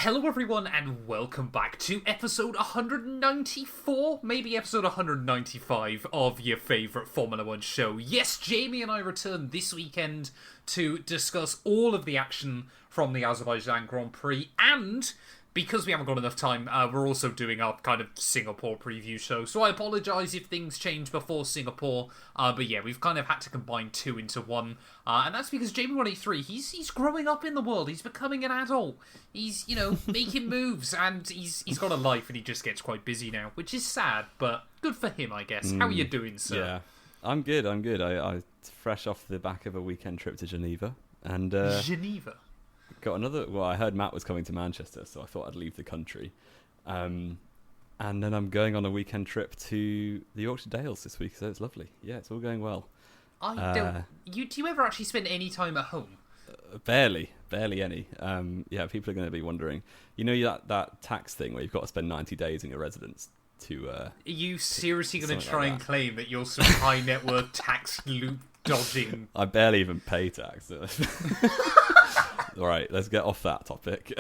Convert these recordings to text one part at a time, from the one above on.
Hello everyone and welcome back to episode 194, maybe episode 195 of your favourite Formula 1 show. Yes, Jamie and I return this weekend to discuss all of the action from the Azerbaijan Grand Prix, and because we haven't got enough time, we're also doing our kind of Singapore preview show, so I apologise if things change before Singapore, but yeah, we've kind of had to combine two into one, and that's because Jamie 183, he's growing up in the world, he's becoming an adult, he's, making moves, and he's got a life, and he just gets quite busy now, which is sad, but good for him, I guess. How are you doing, sir? Yeah, I'm good. I fresh off the back of a weekend trip to Geneva, and Geneva? got another. Well, I heard Matt was coming to Manchester, so I thought I'd leave the country. And then I'm going on a weekend trip to the Yorkshire Dales this week, so it's lovely. Yeah, it's all going well. Do you ever actually spend any time at home? Barely any. Yeah, people are going to be wondering. You know that tax thing where you've got to spend 90 days in your residence to. Are you seriously going to try like and claim that you're some high net worth tax loop dodging? I barely even pay tax. All right, let's get off that topic.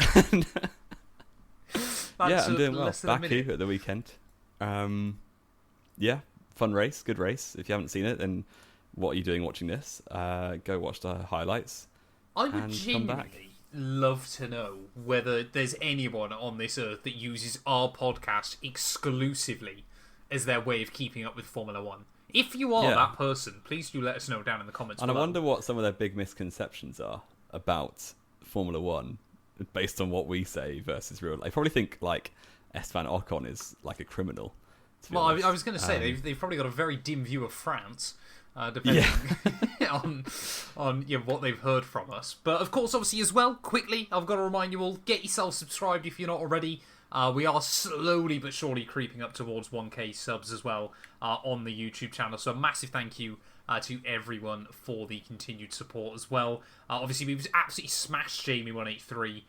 Yeah, I'm doing well. Baku at the weekend. Yeah, fun race, good race. If you haven't seen it, then what are you doing watching this? Go watch the highlights. I would genuinely love to know whether there's anyone on this earth that uses our podcast exclusively as their way of keeping up with Formula 1. If you are that person, please do let us know down in the comments below. I wonder what some of their big misconceptions are about Formula 1 based on what we say versus real life. I probably think like Esteban Ocon is like a criminal. Well, I was going to say they've probably got a very dim view of France, depending on what they've heard from us. But of course, obviously as well, quickly, I've got to remind you all, get yourself subscribed if you're not already. We are slowly but surely creeping up towards 1k subs as well on the YouTube channel. So a massive thank you to everyone for the continued support as well. Obviously, we've absolutely smashed Jamie 183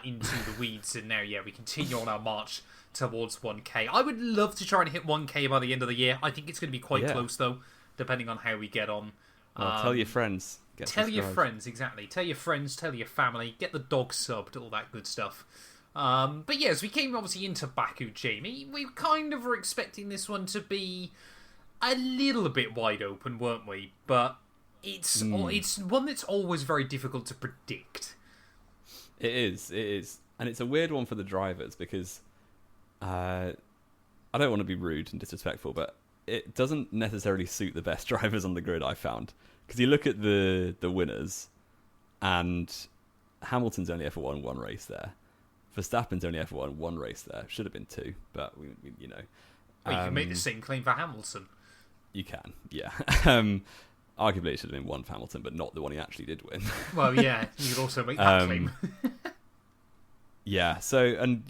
into the weeds, and now, we continue on our march towards 1k. I would love to try and hit 1k by the end of the year. I think it's going to be quite close, though, depending on how we get on. Tell your friends. Tell your friends, exactly. Tell your friends, tell your family, get the dog subbed, all that good stuff. But yeah, as we came obviously into Baku, Jamie, we kind of were expecting this one to be a little bit wide open, weren't we? But it's one that's always very difficult to predict. It is. And it's a weird one for the drivers because I don't want to be rude and disrespectful, but it doesn't necessarily suit the best drivers on the grid, I found. Because you look at the winners, and Hamilton's only ever won one race there. Verstappen's only ever won one race there. Should have been two, but we you can make the same claim for Hamilton. You can, yeah. Arguably it should have been one for Hamilton, but not the one he actually did win. Well, yeah, you could also make that claim. Yeah, some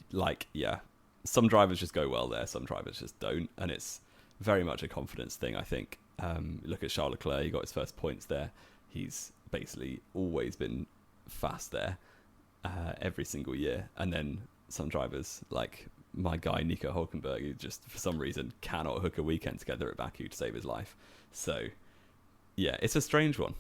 drivers just go well there, some drivers just don't, and it's very much a confidence thing, I think. Look at Charles Leclerc, he got his first points there. He's basically always been fast there every single year, and then some drivers, like my guy Nico Hülkenberg, who just for some reason cannot hook a weekend together at Baku to save his life. So yeah, it's a strange one.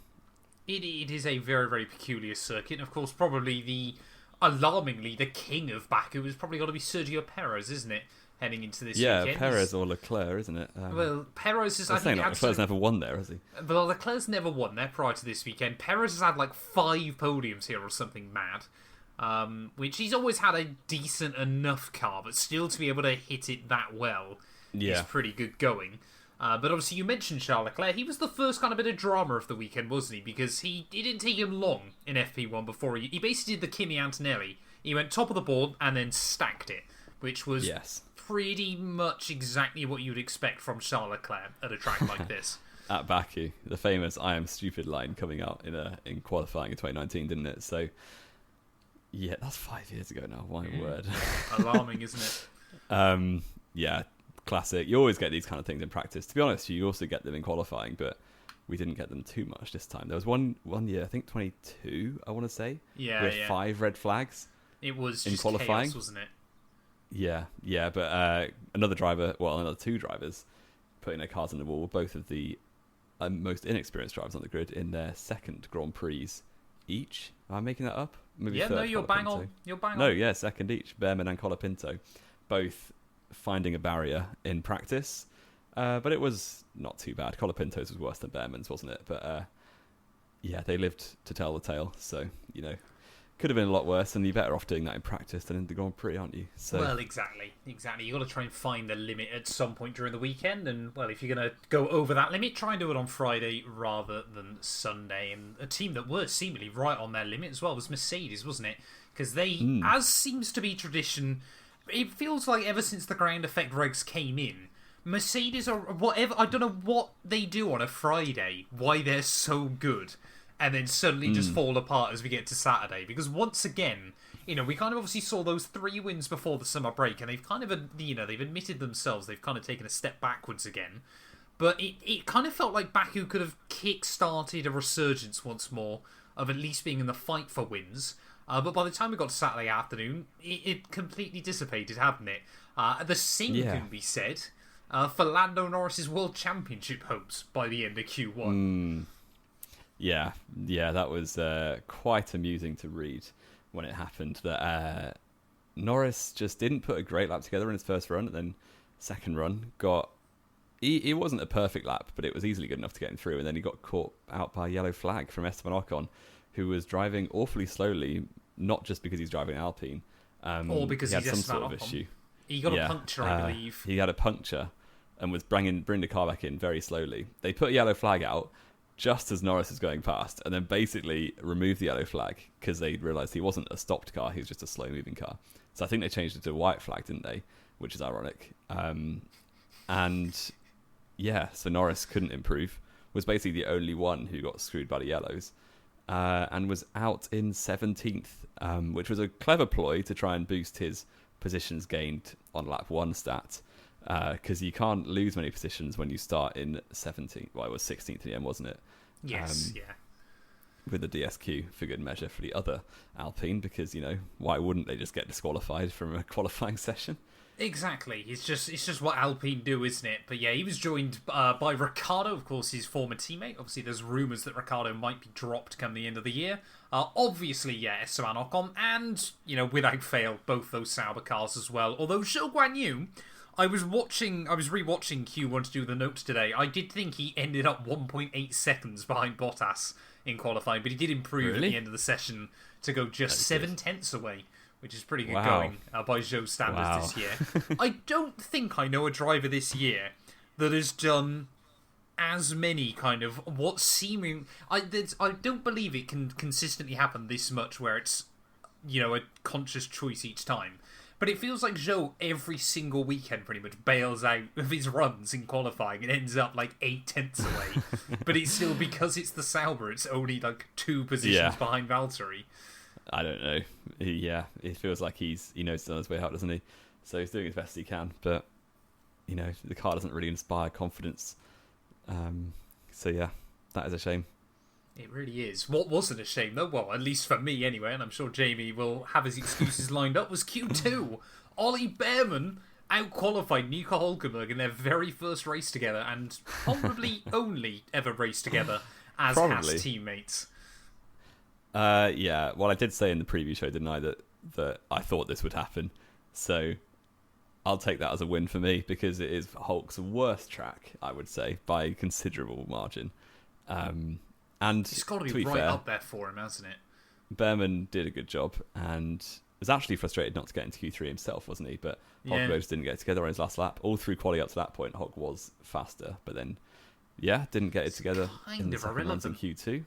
It is a very, very peculiar circuit. And of course, probably alarmingly, the king of Baku has probably got to be Sergio Perez, isn't it? Heading into this weekend. Yeah, Perez or Leclerc, isn't it? Well, Perez has... Leclerc's never won there, has he? Well, Leclerc's never won there prior to this weekend. Perez has had like 5 podiums here or something mad. Which he's always had a decent enough car, but still to be able to hit it that well is pretty good going. But obviously you mentioned Charles Leclerc. He was the first kind of bit of drama of the weekend, wasn't he? Because it didn't take him long in FP1 before he basically did the Kimi Antonelli. He went top of the board and then stacked it, which was pretty much exactly what you'd expect from Charles Leclerc at a track like this. At Baku, the famous "I am stupid" line coming out in qualifying in 2019, didn't it? So yeah, that's 5 years ago now. My word, alarming, isn't it? Yeah, classic. You always get these kind of things in practice. To be honest, you also get them in qualifying, but we didn't get them too much this time. There was one year, I think 22, I want to say, with 5 red flags. It was in just qualifying, chaos, wasn't it? Yeah, but another 2 drivers putting their cars on the wall. Both of the most inexperienced drivers on the grid in their second Grand Prix each. Am I making that up? Maybe Yeah, third, no, you're bang Colapinto. on. You're bang No, on. yeah, second each. Behrman and Colapinto, both finding a barrier in practice. But it was not too bad. Colapinto's was worse than Behrman's, wasn't it? But yeah, they lived to tell the tale. So, could have been a lot worse, and you're better off doing that in practice than in the Grand Prix, aren't you? So, Well, exactly. You got to try and find the limit at some point during the weekend, and well, if you're going to go over that limit, try and do it on Friday rather than Sunday. And a team that were seemingly right on their limit as well was Mercedes, wasn't it? Because they, as seems to be tradition, it feels like ever since the ground effect regs came in, Mercedes are whatever. I don't know what they do on a Friday, why they're so good, and then suddenly just fall apart as we get to Saturday. Because once again, we kind of obviously saw those 3 wins before the summer break, and they've kind of, they've admitted themselves they've kind of taken a step backwards again. But it kind of felt like Baku could have kick-started a resurgence once more of at least being in the fight for wins. But by the time we got to Saturday afternoon, it completely dissipated, hadn't it? The same can be said for Lando Norris's World Championship hopes by the end of Q1. Yeah, that was quite amusing to read when it happened. That Norris just didn't put a great lap together in his first run, and then second run it wasn't a perfect lap, but it was easily good enough to get him through, and then he got caught out by a yellow flag from Esteban Ocon, who was driving awfully slowly, not just because he's driving Alpine, or because he had he's some Esteban sort of Ocon. issue. He got a puncture, I believe. He had a puncture and was bringing the car back in very slowly. They put a yellow flag out just as Norris was going past, and then basically removed the yellow flag because they realised he wasn't a stopped car, he was just a slow-moving car. So I think they changed it to a white flag, didn't they? Which is ironic. And yeah, so Norris couldn't improve, was basically the only one who got screwed by the yellows, and was out in 17th, which was a clever ploy to try and boost his positions gained on lap 1 stat, because you can't lose many positions when you start in 17th. Well, it was 16th in the end, wasn't it? Yes, With the DSQ for good measure for the other Alpine, because, why wouldn't they just get disqualified from a qualifying session? Exactly. It's just what Alpine do, isn't it? But yeah, he was joined by Ricciardo, of course, his former teammate. Obviously, there's rumours that Ricciardo might be dropped come the end of the year. Obviously, yeah, Esteban Ocon, and, without fail, both those Sauber cars as well. Although Zhou Guanyu, I was rewatching Q1 to do the notes today. I did think he ended up 1.8 seconds behind Bottas in qualifying, but he did improve at the end of the session to go just 7/10 away, which is pretty good going by Zhou's standards this year. I don't think I know a driver this year that has done as many kind of what seeming... I don't believe it can consistently happen this much where it's, a conscious choice each time. But it feels like Zhou every single weekend pretty much bails out of his runs in qualifying and ends up like 8/10 away. But it's still, because it's the Sauber, it's only like 2 positions behind Valtteri. I don't know. It feels like he knows he's on his way out, doesn't he? So he's doing as best he can, but the car doesn't really inspire confidence. So yeah, that is a shame. It really is. What wasn't a shame, though, well, at least for me anyway, and I'm sure Jamie will have his excuses lined up, was Q2. Ollie Behrman out-qualified Nico Hülkenberg in their very first race together, and probably only ever raced together as Haas teammates. Yeah, well, I did say in the preview show, didn't I, that I thought this would happen. So I'll take that as a win for me, because it is Hulk's worst track, I would say, by a considerable margin. And it's got to be right up there for him, hasn't it? Behrman did a good job and was actually frustrated not to get into Q3 himself, wasn't he? But Hulk just didn't get it together on his last lap. All through quali up to that point, Hulk was faster, but then, didn't get it together in the second runs in Q2.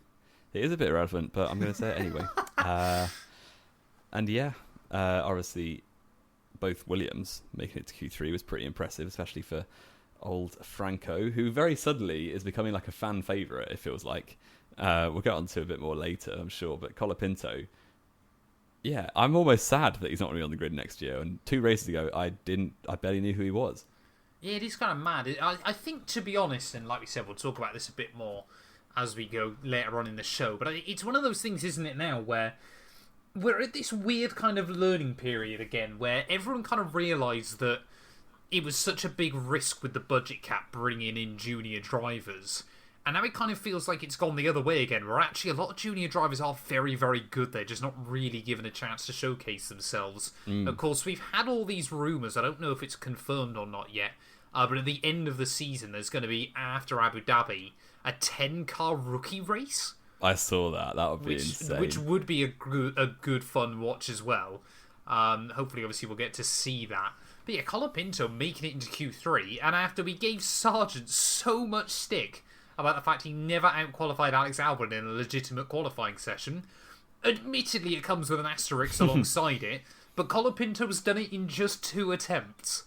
It is a bit irrelevant, but I'm going to say it anyway. Obviously, both Williams making it to Q3 was pretty impressive, especially for old Franco, who very suddenly is becoming like a fan favourite, it feels like. We'll get on to a bit more later, I'm sure, but Colapinto, I'm almost sad that he's not going to be on the grid next year, and 2 races ago I barely knew who he was. Yeah, it is kind of mad. I think, to be honest, and like we said, we'll talk about this a bit more as we go later on in the show, but it's one of those things, isn't it, now, where we're at this weird kind of learning period again, where everyone kind of realised that it was such a big risk with the budget cap bringing in junior drivers. And now it kind of feels like it's gone the other way again, where actually a lot of junior drivers are very, very good. They're just not really given a chance to showcase themselves. Of course, we've had all these rumours. I don't know if it's confirmed or not yet. But at the end of the season, there's going to be, after Abu Dhabi, a 10-car rookie race. I saw that. That would be insane. Which would be a good fun watch as well. Hopefully, obviously, we'll get to see that. But yeah, Colapinto making it into Q3, and after we gave Sargent so much stick about the fact he never out-qualified Alex Albon in a legitimate qualifying session, admittedly it comes with an asterisk alongside it, but Colapinto's done it in just 2 attempts.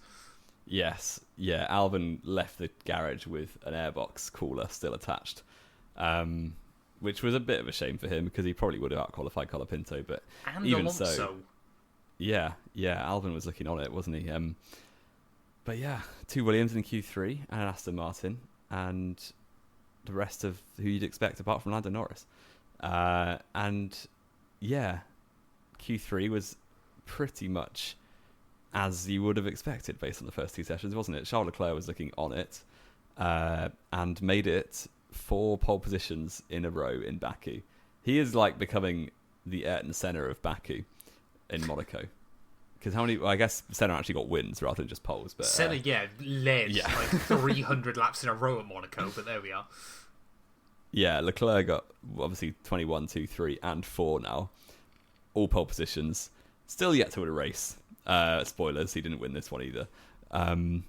Yes, yeah, Albon left the garage with an airbox cooler still attached, which was a bit of a shame for him because he probably would have out-qualified Colapinto, but And even Alonso. so... Yeah, Albon was looking on it, wasn't he? But yeah, 2 Williams in Q3 and an Aston Martin, and the rest of who you'd expect apart from Lando Norris. And yeah, Q3 was pretty much as you would have expected based on the first 2 sessions, wasn't it? Charles Leclerc was looking on it and made it 4 pole positions in a row in Baku. He is like becoming the Ayrton Senna of Baku in Monaco. Because how many... Well, I guess Senna actually got wins rather than just poles. But Senna, led like 300 laps in a row at Monaco, but there we are. Yeah, Leclerc got obviously 21, 2, 3 and 4 now. All pole positions. Still yet to win a race. Spoilers, he didn't win this one either. From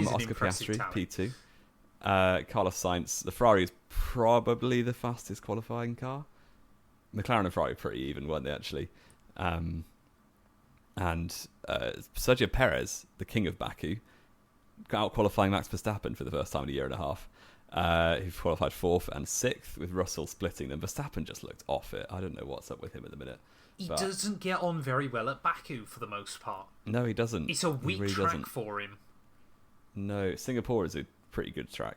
Oscar Piastri, talent. P2. Carlos Sainz. The Ferrari is probably the fastest qualifying car. McLaren and Ferrari are pretty even, weren't they, actually? And Sergio Perez, the king of Baku, out qualifying Max Verstappen for the first time in a year and a half. He qualified 4th and 6th, with Russell splitting them. Verstappen just looked off it. I don't know what's up with him at the minute. He doesn't get on very well at Baku for the most part. No, he doesn't. It's a weak really track doesn't. for him. No, Singapore is a pretty good track,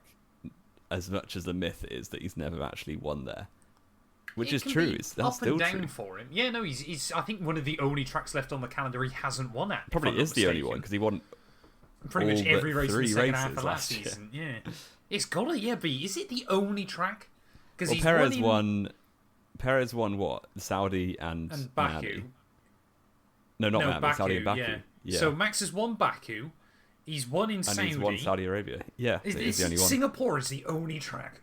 as much as the myth is that he's never actually won there. Which is true. That's up still and down true. for him. Yeah, no, he's I think one of the only tracks left on the calendar he hasn't won at. Probably is the only one because he won pretty much every race in the second half of last last season. Yeah, it's gotta be. Is it the only track? Because Perez won. Perez won what? Saudi and Baku. Miami. No, not Miami. Baku, Saudi and Baku. Yeah. So Max has won Baku. He's won in and Saudi. he's won Saudi Arabia. Yeah, it's the only one. Singapore is the only track.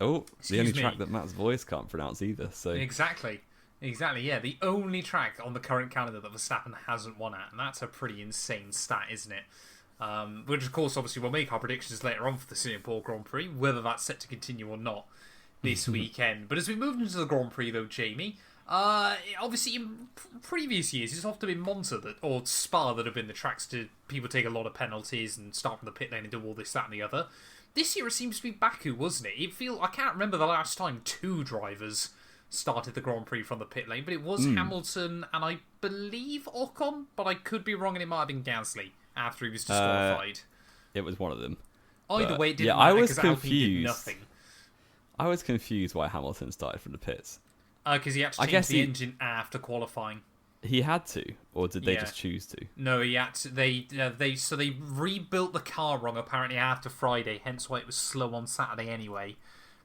Oh, the only track that Matt's voice can't pronounce either. So Exactly. Yeah, the only track on the current calendar that Verstappen hasn't won at, and that's a pretty insane stat, isn't it? Which, of course, obviously we'll make our predictions later on for the Singapore Grand Prix, whether that's set to continue or not this weekend. But as we move into the Grand Prix, though, Jamie, obviously in previous years it's often been Monza or Spa that have been the tracks to people take a lot of penalties and start from the pit lane and do all this, that, and the other. This year it seems to be Baku, wasn't it? I can't remember the last time 2 drivers started the Grand Prix from the pit lane, but it was Hamilton and I believe Ocon, but I could be wrong and it might have been Gasly after he was disqualified. It was one of them. Either way, it didn't matter matter I was because Alpine confused. did nothing. I was confused why Hamilton started from the pits. Because he had to change the engine after qualifying. He had to, or did they just choose to? No, he had to. They rebuilt the car wrong apparently after Friday, hence why it was slow on Saturday anyway.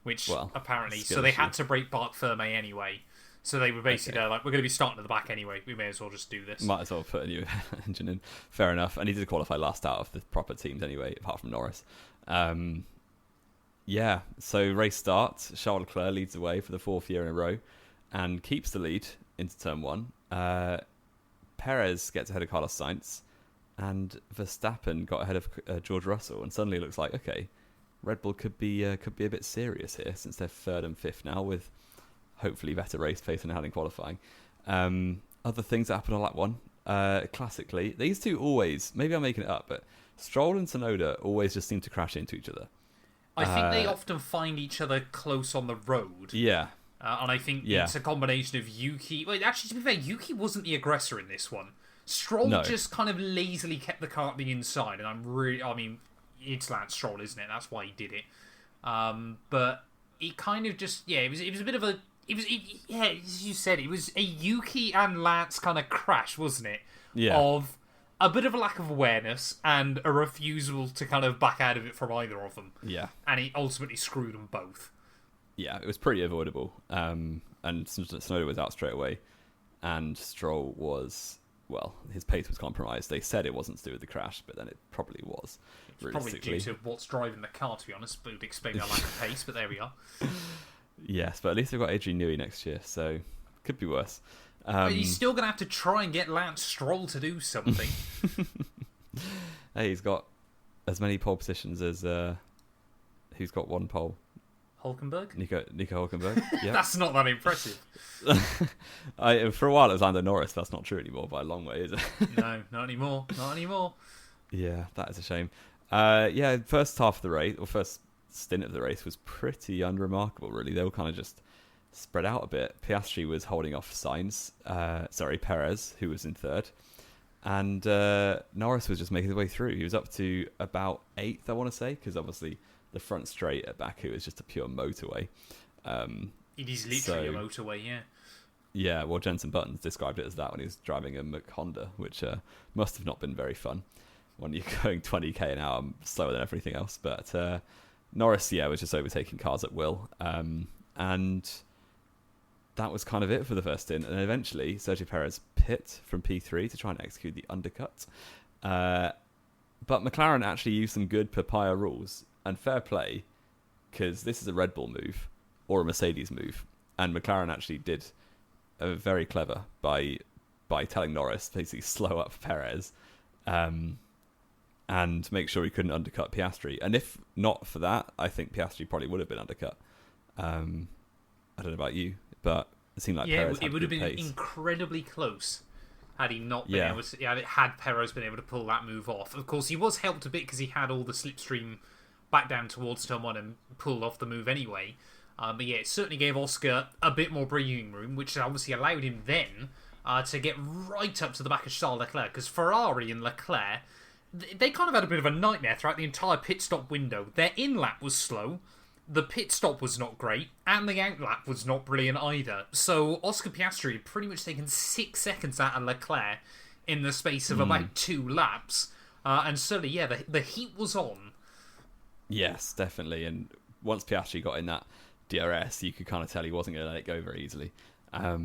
Which apparently, so they had to break Bart Firme anyway. So they were basically like, we're going to be starting at the back anyway. We may as well just do this. Might as well put a new engine in. Fair enough. And he did qualify last out of the proper teams anyway, apart from Norris. Yeah. So race starts. Charles Leclerc leads the way for the 4th year in a row, and keeps the lead into turn 1. Perez gets ahead of Carlos Sainz, and Verstappen got ahead of George Russell, and suddenly it looks like, okay, Red Bull could be a bit serious here since they're 3rd and 5th now with hopefully better race pace than they had in qualifying. Other things that happened on lap 1, classically, these two always, maybe I'm making it up, but Stroll and Tsunoda always just seem to crash into each other. I think they often find each other close on the road. Yeah. And I think it's a combination of Yuki... Well, actually, to be fair, Yuki wasn't the aggressor in this one. Stroll just kind of lazily kept the car at the inside, and it's Lance Stroll, isn't it? That's why he did it. But it kind of just... Yeah, it was a bit of a... as you said, it was a Yuki and Lance kind of crash, wasn't it? Yeah. Of a bit of a lack of awareness and a refusal to kind of back out of it from either of them. Yeah. And he ultimately screwed them both. Yeah, it was pretty avoidable. And Tsunoda was out straight away. And Stroll was, well, his pace was compromised. They said it wasn't to do with the crash, but then it probably was. It's probably due to what's driving the car, to be honest, but it would explain our lack of pace, but there we are. Yes, but at least they've got Adrian Newey next year, so could be worse. But he's still going to have to try and get Lance Stroll to do something. Hey, he's got as many pole positions as who's got one pole? Hulkenberg? Nico Hulkenberg. Yeah. That's not that impressive. For a while it was Lando Norris. That's not true anymore by a long way, is it? No, not anymore. Not anymore. Yeah, that is a shame. Yeah, first half of the race, or first stint of the race was pretty unremarkable, really. They were kind of just spread out a bit. Piastri was holding off Perez, who was in third. And Norris was just making his way through. He was up to about 8th, I want to say, because obviously the front straight at Baku is just a pure motorway. It is literally a motorway, yeah. Yeah, well, Jenson Button described it as that when he was driving a Mach Honda, which must have not been very fun when you're going 20k an hour, slower than everything else. But Norris, was just overtaking cars at will. And that was kind of it for the first stint. And then eventually, Sergio Perez pit from P3 to try and execute the undercut. But McLaren actually used some good papaya rules. And fair play, because this is a Red Bull move or a Mercedes move. And McLaren actually did very clever by telling Norris basically slow up Perez and make sure he couldn't undercut Piastri. And if not for that, I think Piastri probably would have been undercut. I don't know about you, but it seemed like Perez had it would have been pace. Incredibly close had he not been able to. Had Perez been able to pull that move off. Of course, he was helped a bit because he had all the slipstream back down towards turn 1 and pulled off the move anyway. But yeah, it certainly gave Oscar a bit more breathing room, which obviously allowed him then to get right up to the back of Charles Leclerc, because Ferrari and Leclerc, they kind of had a bit of a nightmare throughout the entire pit stop window. Their in-lap was slow, the pit stop was not great, and the out-lap was not brilliant either. So Oscar Piastri had pretty much taken 6 seconds out of Leclerc in the space of about 2 laps. And certainly, the heat was on. Yes, definitely. And once Piastri got in that DRS, you could kind of tell he wasn't going to let it go very easily. But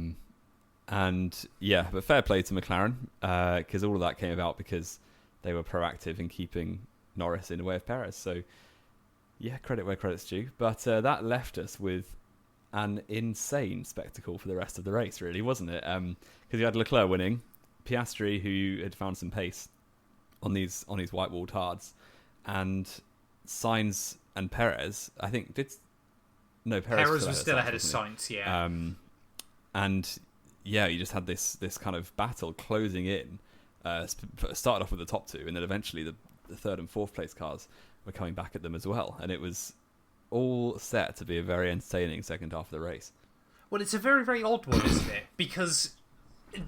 fair play to McLaren, because all of that came about because they were proactive in keeping Norris in the way of Perez. So, yeah, credit where credit's due. But that left us with an insane spectacle for the rest of the race, really, wasn't it? Because you had Leclerc winning, Piastri, who had found some pace on these white-walled hards, and Sainz and Perez, I think, Perez was still ahead of Sainz, yeah. You just had this kind of battle closing in. Started off with the top 2, and then eventually the 3rd and 4th place cars were coming back at them as well. And it was all set to be a very entertaining second half of the race. Well, it's a very, very odd one, isn't it? Because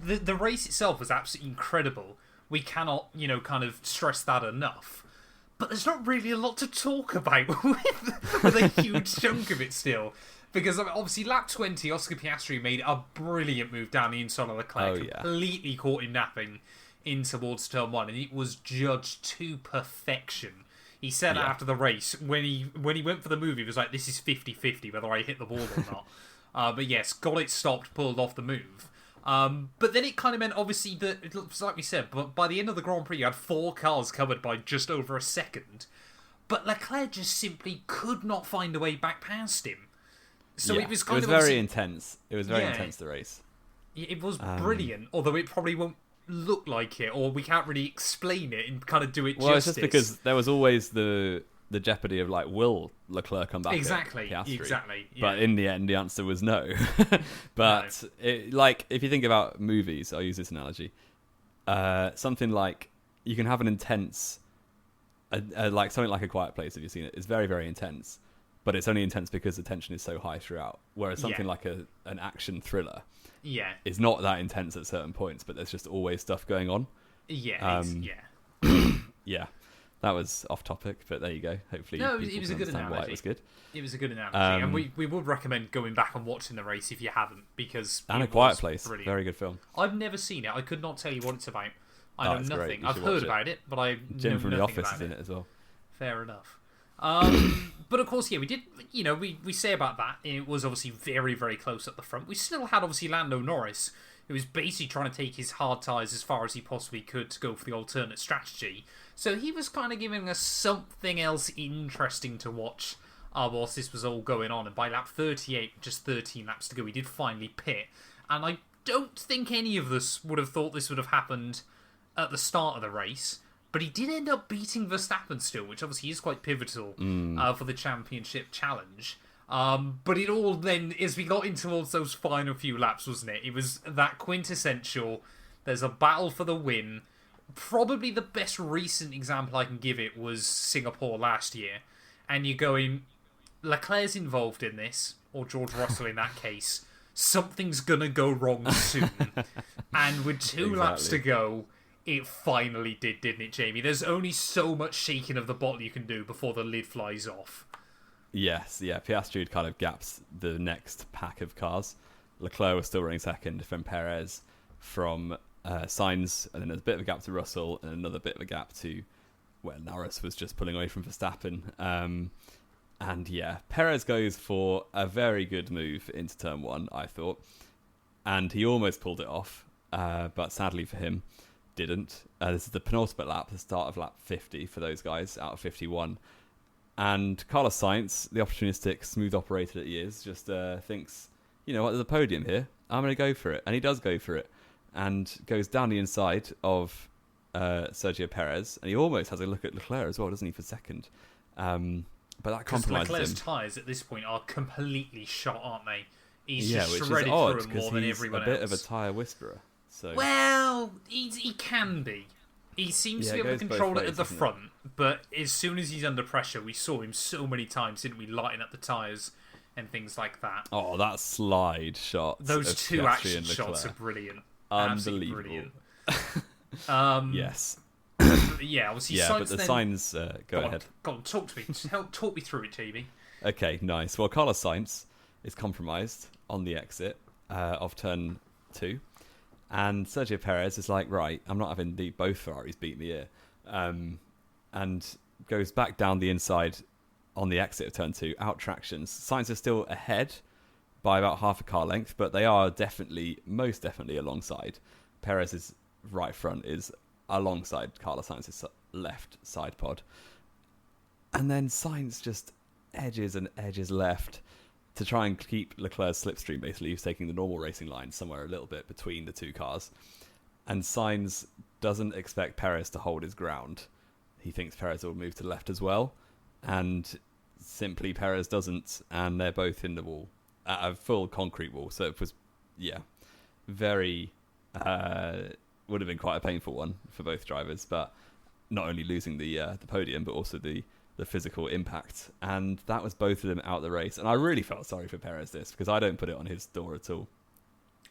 the race itself was absolutely incredible. We cannot, kind of stress that enough. But there's not really a lot to talk about with a huge chunk of it still. Because obviously lap 20, Oscar Piastri made a brilliant move down the inside of Leclerc. Completely caught him napping in towards turn 1. And it was judged to perfection. He said after the race, when he went for the move, he was like, this is 50-50 whether I hit the ball or not. But yes, got it stopped, pulled off the move. But then it kind of meant, obviously, that, like we said, but by the end of the Grand Prix, you had 4 cars covered by just over a second. But Leclerc just simply could not find a way back past him. So it was kind of... It was very intense. It was very intense, the race. It was brilliant, although it probably won't look like it, or we can't really explain it and kind of do it justice. Well, it's just because there was always the jeopardy of, will Leclerc come back at Piastri? Exactly. Yeah. But in the end, the answer was no. But, if you think about movies, I'll use this analogy, something like, you can have an intense, something like A Quiet Place, if you've seen it, it's very, very intense, but it's only intense because the tension is so high throughout. Whereas something like an action thriller is not that intense at certain points, but there's just always stuff going on. Yeah. Yeah. That was off topic, but there you go. Hopefully, it was a good analogy. Why it was good. It was a good analogy, and we would recommend going back and watching the race if you haven't, because A Quiet Place, brilliant. Very good film. I've never seen it. I could not tell you what it's about, I know nothing. I've heard about it, but I Jim know from The nothing Office about is in it as well. Fair enough. But of course, yeah, we did. We say about that. It was obviously very, very close at the front. We still had obviously Lando Norris, who was basically trying to take his hard tyres as far as he possibly could to go for the alternate strategy. So he was kind of giving us something else interesting to watch whilst this was all going on. And by lap 38, just 13 laps to go, he did finally pit. And I don't think any of us would have thought this would have happened at the start of the race. But he did end up beating Verstappen still, which obviously is quite pivotal for the championship challenge. But it all then, as we got into all those final few laps, wasn't it? It was that quintessential, there's a battle for the win. Probably the best recent example I can give it was Singapore last year. And you're going, Leclerc's involved in this, or George Russell in that case. Something's going to go wrong soon. And with two laps to go, it finally did, didn't it, Jamie? There's only so much shaking of the bottle you can do before the lid flies off. Yes, yeah. Piastri kind of gaps the next pack of cars. Leclerc was still running second from Perez, from Sainz, and then there's a bit of a gap to Russell, and another bit of a gap to where Norris was just pulling away from Verstappen. And yeah, Perez goes for a very good move into turn one, I thought. And he almost pulled it off, but sadly for him, didn't. This is the penultimate lap, the start of lap 50 for those guys out of 51. And Carlos Sainz, the opportunistic, smooth operator that he is, just thinks, you know what, there's a podium here. I'm going to go for it. And he does go for it. And goes down the inside of Sergio Perez. And he almost has a look at Leclerc as well, doesn't he, for second. But that compromises Leclerc's him. tyres at this point are completely shot, aren't they? He's Yeah, just which is shredded odd, through them more than everyone else. He's a bit of a tyre whisperer. So. Well, he can be. He seems to be able to control it at the front, but as soon as he's under pressure, we saw him so many times, didn't we, lighting up the tyres and things like that. Oh, that slide shot. Those two action shots are brilliant. Unbelievable. Brilliant. Yes. Yeah, obviously. Yeah, Sainz but the then... signs. Go ahead. Go on, talk to me. Talk me through it, Jamie. Okay, nice. Well, Carlos Sainz is compromised on the exit of turn 2. And Sergio Perez is like, right, I'm not having both Ferraris beat me here. And goes back down the inside on the exit of turn 2, out tractions. Sainz is still ahead by about half a car length, but they are most definitely alongside. Perez's right front is alongside Carlos Sainz's left side pod. And then Sainz just edges and edges left to try and keep Leclerc's slipstream. Basically, he was taking the normal racing line somewhere a little bit between the two cars. And Sainz doesn't expect Perez to hold his ground. He thinks Perez will move to the left as well. And simply Perez doesn't. And they're both in the wall, at a full concrete wall. So it was, very... would have been quite a painful one for both drivers. But not only losing the podium, but also the physical impact, and that was both of them out of the race. And I really felt sorry for Perez because I don't put it on his door at all.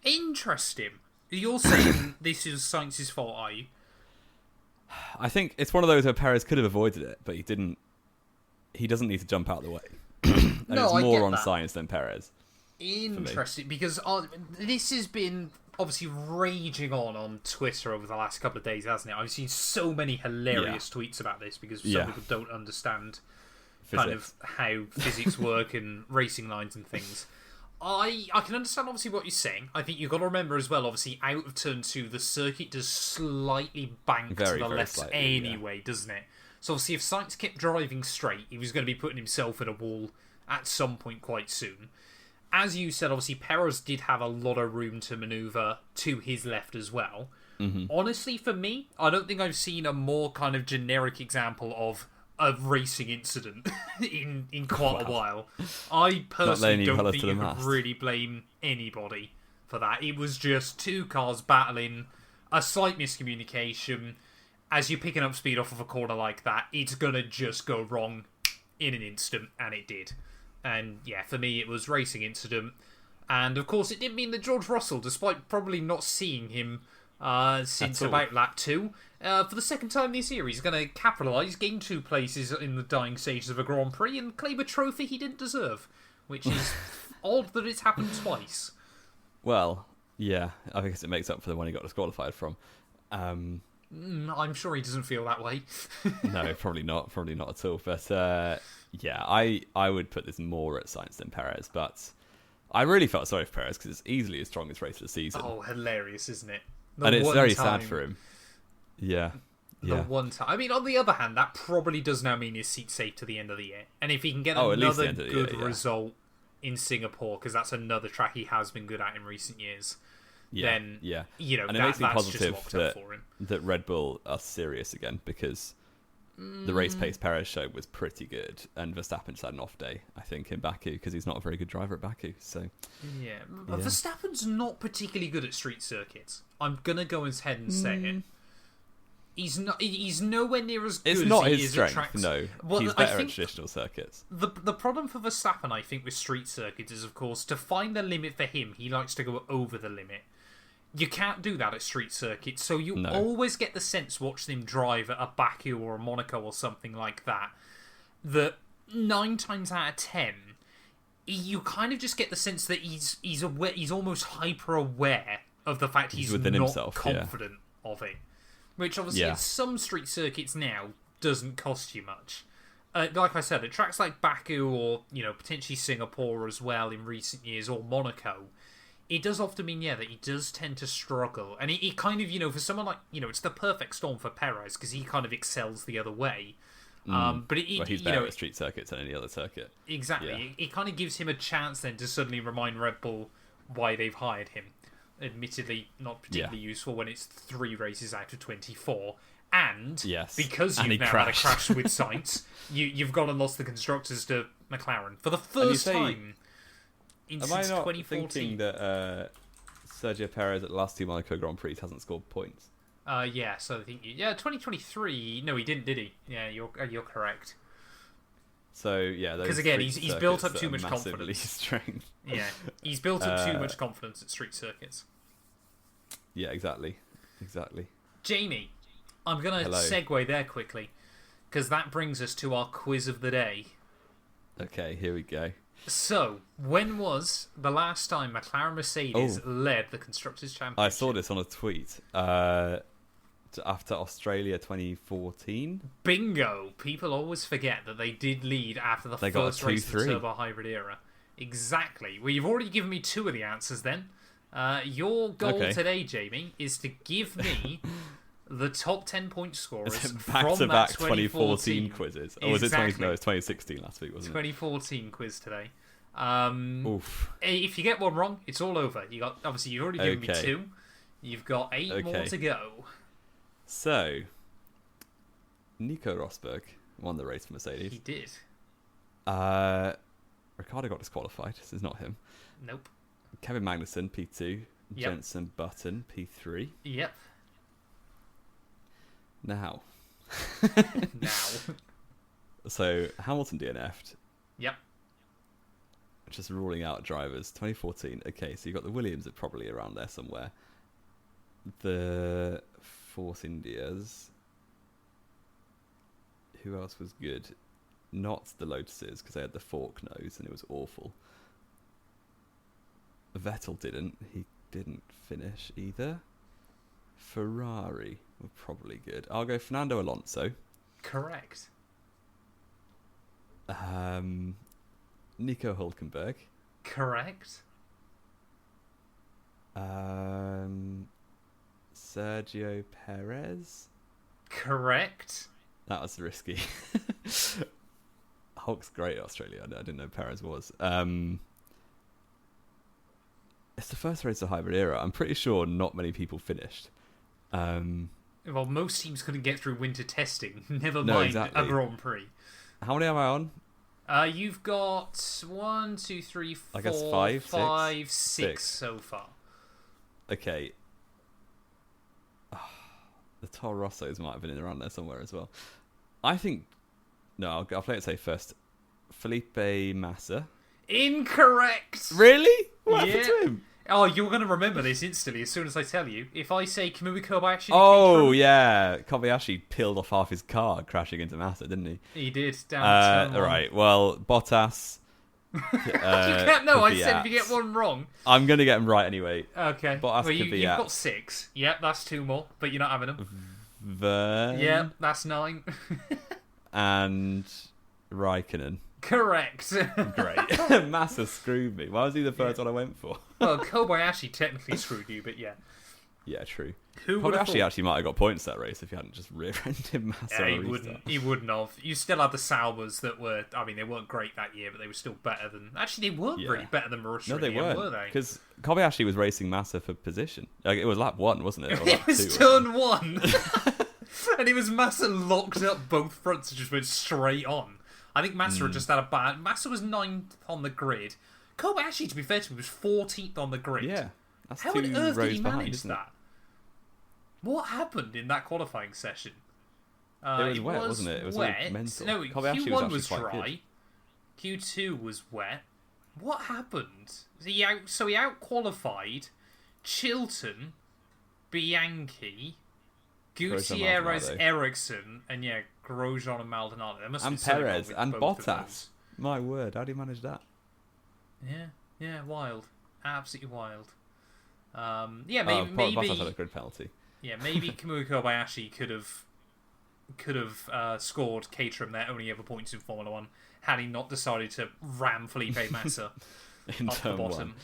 Interesting. You're saying this is Sainz's fault, are you? I think it's one of those where Perez could have avoided it, but he didn't. He doesn't need to jump out of the way. And No, it's I more get on that. Sainz than Perez. Interesting, because this has been obviously raging on Twitter over the last couple of days, hasn't it? I've seen so many hilarious tweets about this because some people don't understand kind of how physics work and racing lines and things. I can understand obviously what you're saying. I think you've got to remember as well, obviously out of turn 2, the circuit does slightly bank to the left anyway, doesn't it? So obviously if Sainz kept driving straight, he was going to be putting himself in a wall at some point quite soon. As you said, obviously, Perez did have a lot of room to manoeuvre to his left as well. Mm-hmm. Honestly, for me, I don't think I've seen a more kind of generic example of a racing incident in quite a while. I personally don't think you could really blame anybody for that. It was just two cars battling, a slight miscommunication. As you're picking up speed off of a corner like that, it's going to just go wrong in an instant, and it did. And yeah, for me, it was racing incident. And of course, it did mean that George Russell, despite probably not seeing him since about lap 2, for the second time this year, he's going to capitalise, gain 2 places in the dying stages of a Grand Prix, and claim a trophy he didn't deserve. Which is odd that it's happened twice. Well, yeah, I guess it makes up for the one he got disqualified from. I'm sure he doesn't feel that way. No, probably not. Probably not at all. But yeah, I would put this more at Sainz than Perez. But I really felt sorry for Perez because it's easily his strongest race of the season. Oh, hilarious, isn't it? And it's very sad for him. Yeah. The one time. I mean, on the other hand, that probably does now mean his seat's safe to the end of the year. And if he can get another good result in Singapore, because that's another track he has been good at in recent years, then, you know, and it makes me positive for him. that Red Bull are serious again, because the race pace Perez showed was pretty good, and Verstappen just had an off day, I think, in Baku, because he's not a very good driver at Baku. So yeah. Verstappen's not particularly good at street circuits. I'm gonna go ahead and say it. He's not. He's nowhere near as good. It's not as he his is strength. At tracks. No, he's better at traditional circuits. The problem for Verstappen, I think, with street circuits is, of course, to find the limit for him, he likes to go over the limit. You can't do that at street circuits, so you always get the sense, watching him drive at a Baku or a Monaco or something like that, that 9 times out of 10, you kind of just get the sense that he's aware, he's almost hyper aware of the fact he's within not himself, confident of it. Which obviously in some street circuits now doesn't cost you much. Like I said, at tracks like Baku or, you know, potentially Singapore as well in recent years, or Monaco, it does often mean, that he does tend to struggle. And he kind of, you know, for someone like, you know, it's the perfect storm for Perez because he kind of excels the other way. But he's better at street circuits than any other circuit. Exactly. It kind of gives him a chance then to suddenly remind Red Bull why they've hired him. Admittedly, not particularly useful when it's 3 races out of 24. And because you've now had a crash with Sainz, you've gone and lost the constructors to McLaren for the first time since 2014. Am I not thinking that Sergio Perez at the last 2 Monaco Grand Prix hasn't scored points? So I think 2023. No, he didn't, did he? Yeah, you're correct. So because again, he's built up too much confidence. Strength. Yeah, he's built up too much confidence at street circuits. Yeah, exactly. Jamie, I'm gonna segue there quickly because that brings us to our quiz of the day. Okay, here we go. So, when was the last time McLaren Mercedes led the Constructors' Championship? I saw this on a tweet. After Australia 2014. Bingo! People always forget that they did lead after the first race of the Turbo Hybrid era. Exactly. Well, you've already given me 2 of the answers then. Your goal today, Jamie, is to give me the top 10 point scorers from that 2014 quizzes. Or was it 2016 last week, wasn't 2014 quiz today. If you get one wrong, it's all over. You've already given me 2. You've got 8 more to go. So, Nico Rosberg won the race for Mercedes. He did. Ricciardo got disqualified. This is not him. Nope. Kevin Magnussen, P2. Yep. Jenson Button, P3. Yep. Now. So, Hamilton DNF'd. Yep. Just ruling out drivers. 2014. Okay, so you've got the Williams are probably around there somewhere. The Force Indias. Who else was good? Not the Lotuses, because they had the fork nose and it was awful. Vettel didn't. He didn't finish either. Ferrari were probably good. I'll go Fernando Alonso. Correct. Nico Hülkenberg. Correct. Sergio Perez. Correct. That was risky. Hulk's great at Australia. I didn't know Perez was. It's the first race of the hybrid era. I'm pretty sure not many people finished. Well, most teams couldn't get through winter testing. Never mind a Grand Prix. How many am I on? You've got 1, 2, 3, 4, I guess 5, 6 so far. Okay. The Toro Rossos might have been around there somewhere as well. I think... No, I'll play it safe first. Felipe Massa. Incorrect! Really? What happened to him? Oh, you're going to remember this instantly as soon as I tell you. If I say Kamui Kobayashi... Oh, yeah. Kobayashi peeled off half his car crashing into Massa, didn't he? He did. Down all right. Well, Bottas... you can't know. I said if you get one wrong. I'm going to get him right anyway. Okay. Bottas you've got 6. Yep, that's 2 more, but you're not having them. Verne. Yeah, that's 9. And Raikkonen. Correct. Great. Massa screwed me. Why was he the first one I went for? Well, Kobayashi technically screwed you, but yeah. Yeah, true. Who would have Kobayashi actually might have got points that race if he hadn't just rear-ended Massa. Yeah, he wouldn't have. You still had the Saubers that were, I mean, they weren't great that year, but they were still better than... Actually, they weren't really better than Marussia. No, they weren't. Were they? Because Kobayashi was racing Massa for position. Like, it was lap 1, wasn't it? Or it was turn 1. And it was Massa locked up both fronts and just went straight on. I think Massa had just had a bad... Massa was 9th on the grid. Kobayashi, to be fair to me, was 14th on the grid. Yeah. That's How 2 on earth did he behind, manage isn't that? What happened in that qualifying session? It was wet, wasn't it? It was wet. mental. No, Kobayashi Q1 was was dry. good. Q2 was wet. What happened? So he out-qualified Chilton, Bianchi, Gutierrez, Maldonado. Ericsson, and Grosjean and Maldonado. There must have And been something wrong Perez with and both of Bottas. those. My word, how do you manage that? Yeah, wild. Absolutely wild. Maybe Bottas had a grid penalty. Yeah, maybe Kamui Kobayashi could have scored Caterham their only ever points in Formula 1 had he not decided to ram Felipe Massa In off the bottom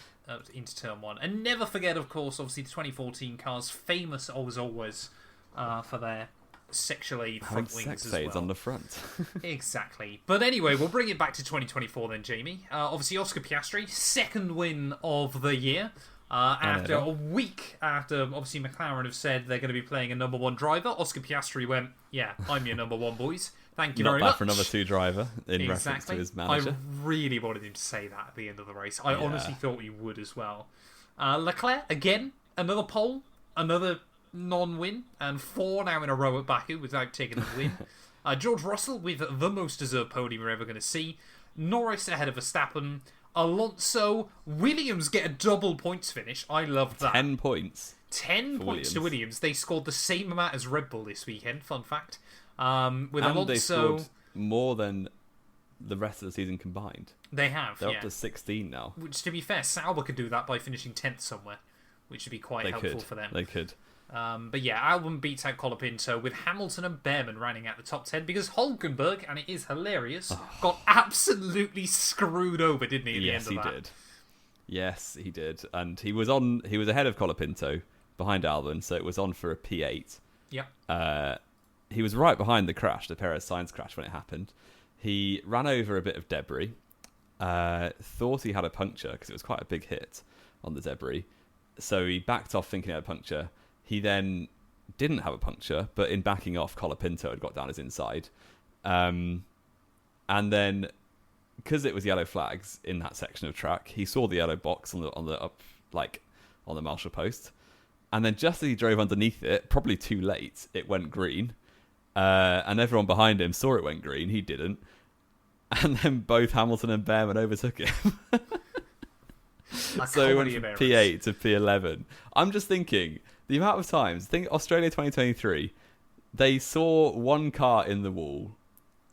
into turn 1. And never forget, of course, obviously the 2014 cars, famous as always for their sexual aid front Having wings sex as aids well. on the front. Exactly. But anyway, we'll bring it back to 2024 then, Jamie. Obviously, Oscar Piastri, second win of the year. After a week after, obviously, McLaren have said they're going to be playing a number 1 driver, Oscar Piastri went, yeah, I'm your number 1, boys. Thank you very much. Not bad for number 2 driver in reference to his manager. I really wanted him to say that at the end of the race. I honestly thought he would as well. Leclerc, again, another pole, another non-win, and 4 now in a row at Baku without taking a win. George Russell with the most deserved podium we're ever going to see. Norris ahead of Verstappen. Alonso, Williams get a double points finish. I love that. 10 points. 10 points to Williams. They scored the same amount as Red Bull this weekend. Fun fact. With and Alonso, they scored more than the rest of the season combined. They have. They're up to 16 now. Which, to be fair, Sauber could do that by finishing 10th somewhere, which would be quite helpful for them. They could. But yeah, Albon beats out Colapinto with Hamilton and Behrman rounding out the top 10 because Hulkenberg, and it is hilarious, got absolutely screwed over, didn't he? At the end of that? Yes, he did. Yes, he did, and he was ahead of Colapinto, behind Albon, so it was on for a P8. Yep. He was right behind the crash, the Perez-Sainz crash when it happened. He ran over a bit of debris, thought he had a puncture because it was quite a big hit on the debris, so he backed off thinking he had a puncture. He then didn't have a puncture, but in backing off, Colapinto had got down his inside. And then, because it was yellow flags in that section of track, he saw the yellow box on the marshal post. And then just as he drove underneath it, probably too late, it went green. And everyone behind him saw it went green. He didn't. And then both Hamilton and Behrman overtook him. So he went from P8 to P11. I'm just thinking, the amount of times, think Australia 2023, they saw one car in the wall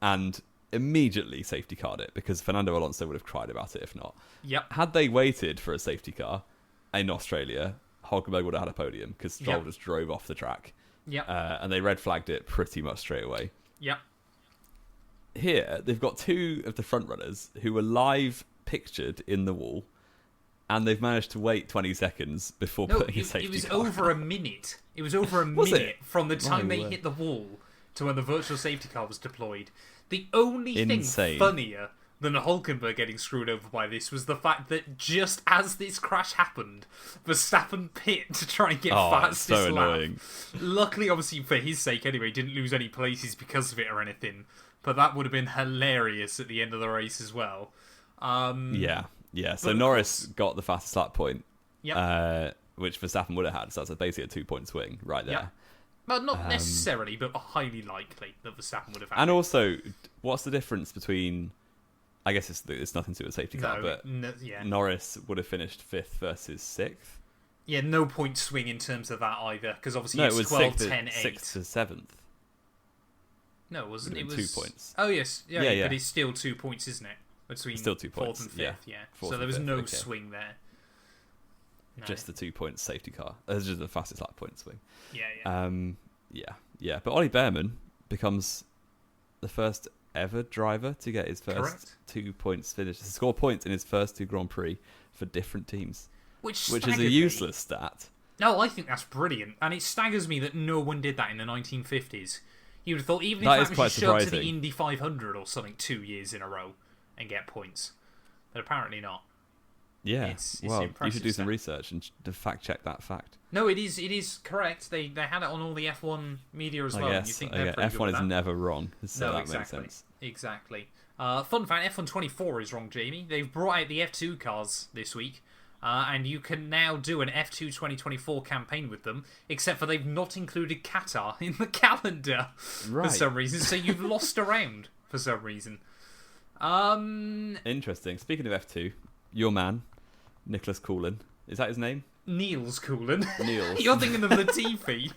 and immediately safety carred it because Fernando Alonso would have cried about it if not. Yep. Had they waited for a safety car in Australia, Hulkenberg would have had a podium because Stroll just drove off the track. Yep. And they red flagged it pretty much straight away. Yep. Here, they've got 2 of the front runners who were live pictured in the wall. And they've managed to wait 20 seconds before putting a safety car. It was over a minute. It was over a minute from the time they hit the wall to when the virtual safety car was deployed. The only thing funnier than Hulkenberg getting screwed over by this was the fact that just as this crash happened, Verstappen pit to try and get fastest lap. Annoying. Luckily, obviously, for his sake anyway, he didn't lose any places because of it or anything. But that would have been hilarious at the end of the race as well. Yeah, so Norris got the fastest lap point, yep. Which Verstappen would have had, so that's basically a 2-point swing right there. Yep. Well, not necessarily, but highly likely that Verstappen would have had. And also, what's the difference between... I guess it's nothing to do with safety car, but Norris would have finished 5th versus 6th. Yeah, no point swing in terms of that either, because obviously it was 12, 10, 8. 6th to 7th. No, it wasn't. It was 2 points. Oh, yes. Yeah, but it's still 2 points, isn't it? Between still 2 points. 4th and 5th, yeah. So there was no swing there. No. Just the 2 points safety car. It was just the fastest lap point swing. Yeah. Yeah. But Ollie Behrman becomes the first ever driver to get his first 2 points finished, to score points in his first 2 Grand Prix for different teams, which is a useless stat. No, I think that's brilliant, and it staggers me that no one did that in the 1950s. You would have thought even That if is that was quite show up to the surprising. Indy 500 or something 2 years in a row and get points, but apparently not. Yeah, It's well, you impressive should do some stat. research and to fact check that fact. No, it is correct. They had it on all the F1 media as well. I and you guess think they're pretty good F1 with is that. never wrong, so No, that exactly. makes sense. Exactly. Fun fact, F1 24 is wrong, Jamie. They've brought out the F2 cars this week, and you can now do an F2 2024 campaign with them, except for they've not included Qatar in the calendar for Right. some reason, so you've lost a round for some reason. Interesting. Speaking of F2, your man, Nicholas Coulin, is that his name? Niels Coulin. Niels. You're thinking of Latifi.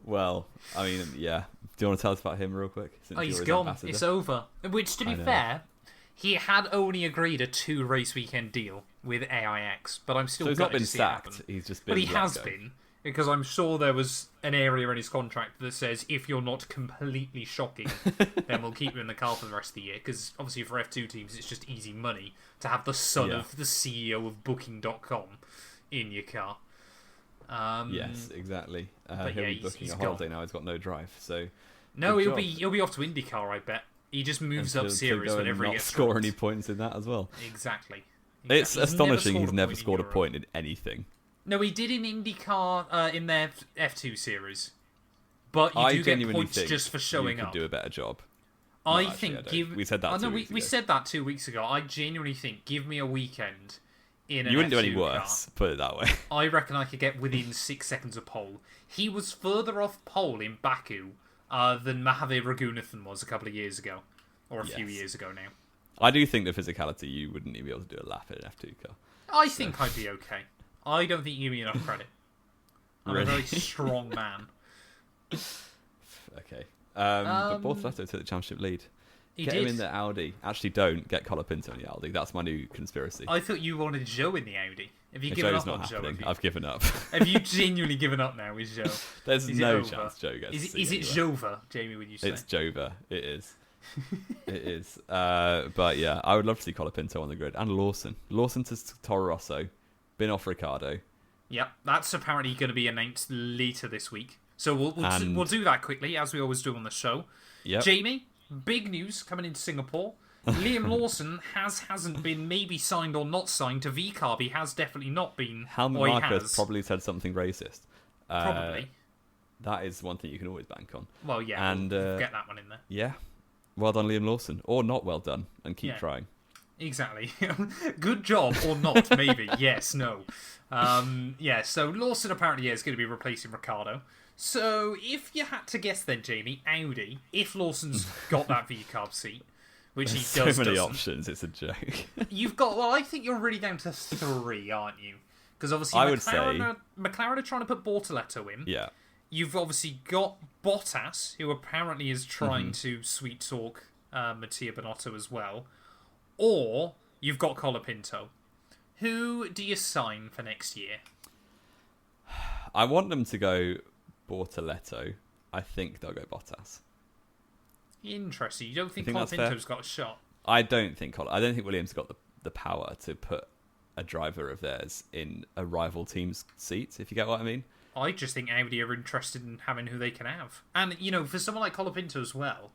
Well, I mean, yeah. Do you want to tell us about him real quick? Since Oh, he's you're his gone. ambassador? It's over. Which, to be I know. fair, he had only agreed a 2-race weekend deal with AIX, but I'm still So he's not gutted been to see it happen. sacked. He's just been. But he let has go. been, because I'm sure there was an area in his contract that says if you're not completely shocking, then we'll keep you in the car for the rest of the year. Because obviously for F2 teams, it's just easy money to have the son Yeah. of the CEO of Booking.com in your car. Yes, exactly. but He'll yeah, be he's booking a gone. holiday now. He's got no drive, so No, Good he'll be off to IndyCar, I bet. He just moves up to series go and whenever he not gets score dropped. any points in that as well. Exactly. It's He's astonishing he's never in scored a Europe. point in anything. No, he did in IndyCar in their F2 series. But you I do get genuinely points think just for showing you could up. do a better job. I No, actually, think I don't. give. We said that Oh, no, 2 weeks we ago. said that 2 weeks ago. I genuinely think give me a weekend in an You wouldn't do F2 any worse, put it that way. car. I reckon I could get within 6 seconds of pole. He was further off pole in Baku than Mahavir Raghunathan was a couple of years ago, or a few Yes. years ago now. I do think the physicality, you wouldn't even be able to do a lap in an F2 car. I think I'd be okay. I don't think you give me enough credit. I'm a Really? very strong man. Okay. But Bortoleto took the championship lead. He Get did. him in the Audi. Actually, don't get Colapinto in the Audi. That's my new conspiracy. I thought you wanted Joe in the Audi. Have you given Joe's up not on Joe? happening. Have you? I've given up. Have you genuinely given up now with Joe? There's Is it no over? chance Joe gets to see Is it anywhere. Jova, Jamie, would you say? It's Jova. It is. It is. But yeah, I would love to see Colapinto on the grid. And Lawson. Lawson to Toro Rosso. Bin off Ricardo. Yep, that's apparently going to be announced later this week. So And- we'll do that quickly, as we always do on the show. Yep. Jamie, big news coming into Singapore. Liam Lawson hasn't been maybe signed or not signed to VCARB. He has definitely not been. Helmut or he Marko has. has probably said something racist. Probably. That is one thing you can always bank on. Well, yeah, and, we'll get that one in there. Yeah. Well done, Liam Lawson. Or not well done. And keep Yeah. trying. Exactly. Good job or not, maybe. Yes, no. So Lawson apparently is going to be replacing Ricardo. So if you had to guess then, Jamie, Audi, if Lawson's got that VCARB seat, which he So does, many doesn't, options. It's a joke. you've got, well, I think you're really down to 3, aren't you? Because obviously I would McLaren are trying to put Bortoleto in. Yeah. You've obviously got Bottas, who apparently is trying to sweet talk Mattia Binotto as well. Or you've got Colapinto. Who do you sign for next year? I want them to go Bortoleto. I think they'll go Bottas. Interesting. You don't think think that's fair? Colapinto's got a shot? I don't think Williams got the power to put a driver of theirs in a rival team's seat, if you get what I mean. I just think Audi are interested in having who they can have. And, you know, for someone like Colapinto as well,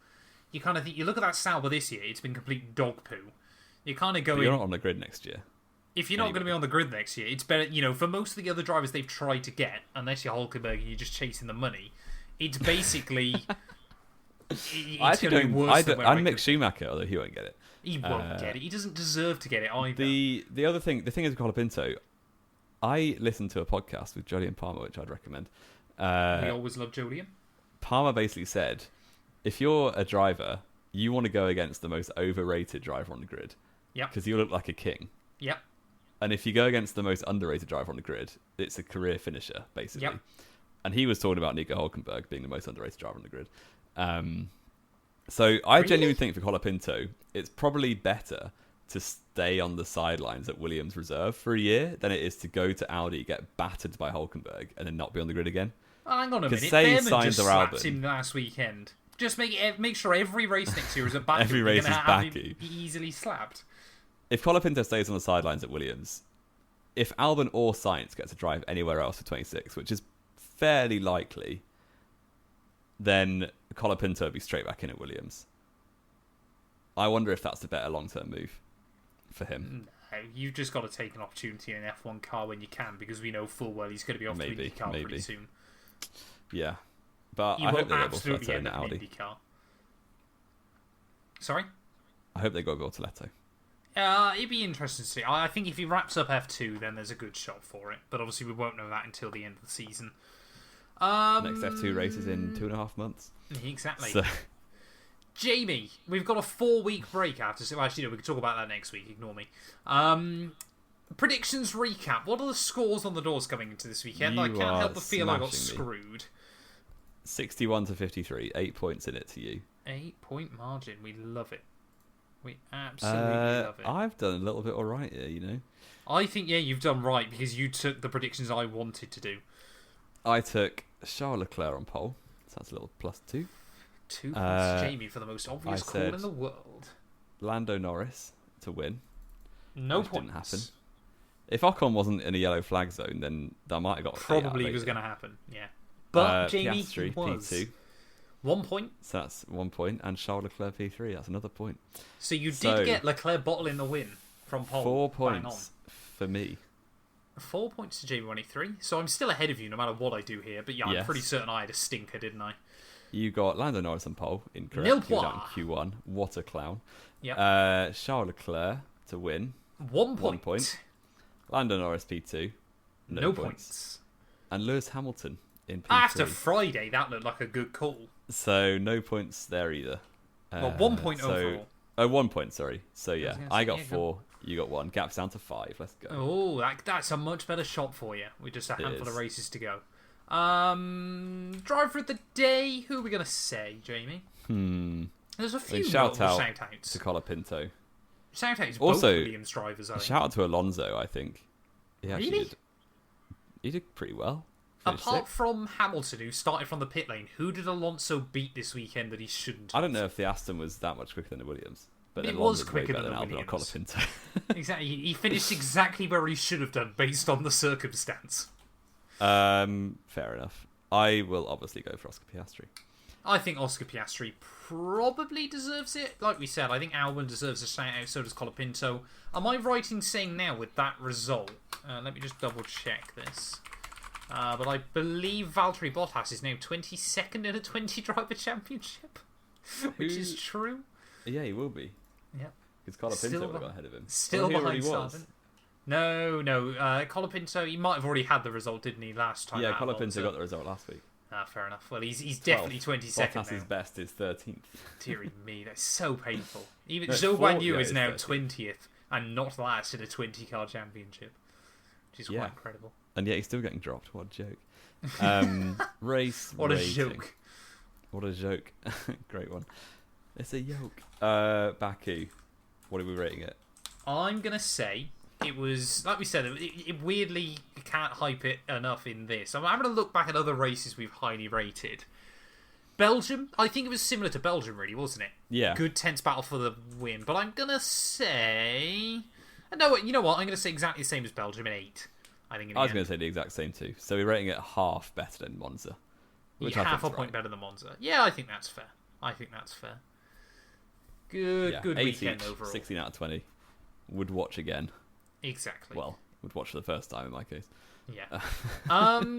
you kind of think, you look at that Sauber this year, it's been complete dog poo. You kind of go But in... you're not on the grid next year. If you're not going to be on the grid next year, it's better, you know, for most of the other drivers they've tried to get, unless you're Hulkenberg and you're just chasing the money, it's basically... I going to be worse than where I'm I Mick could- Schumacher, although he won't get it. He won't get it. He doesn't deserve to get it either. The thing is with Colapinto, I listened to a podcast with Jolyon Palmer, which I'd recommend. We always love Jolyon. Palmer basically said, if you're a driver, you want to go against the most overrated driver on the grid. Yep. Because you look like a king. Yep. And if you go against the most underrated driver on the grid, it's a career finisher, basically. Yep. And he was talking about Nico Hulkenberg being the most underrated driver on the grid. So I genuinely think for Colapinto, it's probably better to stay on the sidelines at Williams Reserve for a year than it is to go to Audi, get battered by Hulkenberg, and then not be on the grid again. Hang on a minute. say he Behrman signs just their slapped Albon. him last weekend. Just make sure every race next year is a Baku. Every You're race gonna is have him Baku. be easily slapped. If Colapinto stays on the sidelines at Williams, if Albon or Sainz get to drive anywhere else for 26, which is fairly likely, then Colapinto will be straight back in at Williams. I wonder if that's the better long-term move for him. No, you've just got to take an opportunity in an F1 car when you can, because we know full well he's going to be off to IndyCar pretty soon. Yeah. But He I will hope they go absolutely Bortoleto in end up in Audi. IndyCar. Sorry? I hope they go Bortoleto. It'd be interesting to see. I think if he wraps up F2, then there's a good shot for it. But obviously we won't know that until the end of the season. Next F2 race is in 2.5 months. Exactly. So... Jamie, we've got a 4-week break after. So actually, no, we can talk about that next week. Ignore me. Predictions recap. What are the scores on the doors coming into this weekend? I can't help but feel I got screwed. 61 to 53. 8 points in it to you. 8-point margin. We love it. We absolutely love it. I've done a little bit alright here, you know. I think, yeah, you've done right because you took the predictions I wanted to do. I took Charles Leclerc on pole. So that's a little +2. 2 points to Jamie for the most obvious call in the world. Lando Norris to win. No points. Didn't happen. If Ocon wasn't in a yellow flag zone, then that might have got probably was going to happen. Yeah, but Jamie Piastri, was P2. 1 point. So that's 1 point, and Charles Leclerc P3. That's another point. So you did get Leclerc bottling the win from pole. 4 points for me. 4 points to Jamie 183. So I'm still ahead of you no matter what I do here. But yeah, I'm pretty certain I had a stinker, didn't I? You got Lando Norris on pole, incorrect. He was out in Q1. What a clown. Yep. Charles Leclerc to win. 1 point. 1 point. Lando Norris P2. No points. And Lewis Hamilton in P3. After Friday, that looked like a good call. So no points there either. Well, 1 point overall. Oh, 1 point, sorry. So yeah, I got 4, you got 1. Gap's down to 5. Let's go. Oh, that's a much better shot for you. With just a handful of races to go. Driver of the day. Who are we going to say, Jamie? There's a few shout outs to Colapinto. Shout outs also, both Williams drivers. Shout out to Alonso. I think really he did pretty well. Apart from Hamilton, who started from the pit lane, who did Alonso beat this weekend that he shouldn't? I don't know if the Aston was that much quicker than the Williams, but it was quicker than the Albon Williams. Or Colapinto. Exactly, he finished exactly where he should have done based on the circumstance. Fair enough. I will obviously go for Oscar Piastri. I think Oscar Piastri probably deserves it. Like we said, I think Albon deserves a shout out, so does Colapinto. Am I right in saying now with that result? Let me just double check this. But I believe Valtteri Bottas is now 22nd in a 20 driver championship, which is true. Yeah, he will be. Yep. Because Colapinto would have got ahead of him. Still behind Sargent. No. Colapinto, he might have already had the result, didn't he, last time? Yeah, Colapinto got the result last week. Fair enough. Well, he's definitely 22nd now. Bottas' best is 13th. Deary me, that's so painful. Even Zhou Guan Yu is now 20th and not last in a 20-car championship, which is quite incredible. And yet he's still getting dropped. What a joke. Race What rating. a joke. What a joke. Great one. It's a yoke. Baku. What are we rating it? I'm going to say it was, like we said, it weirdly, you can't hype it enough in this. I'm having to look back at other races we've highly rated. Belgium, I think it was similar to Belgium, really, wasn't it? Yeah. Good tense battle for the win. But I'm going to say... No, you know what? I'm going to say exactly the same as Belgium, an 8. I was going to say the exact same too. So we're rating it half better than Monza. Which half a point better than Monza. Yeah, I think that's fair. Good weekend overall. 16 out of 20. Would watch again. Exactly. Well, would watch for the first time in my case. Yeah.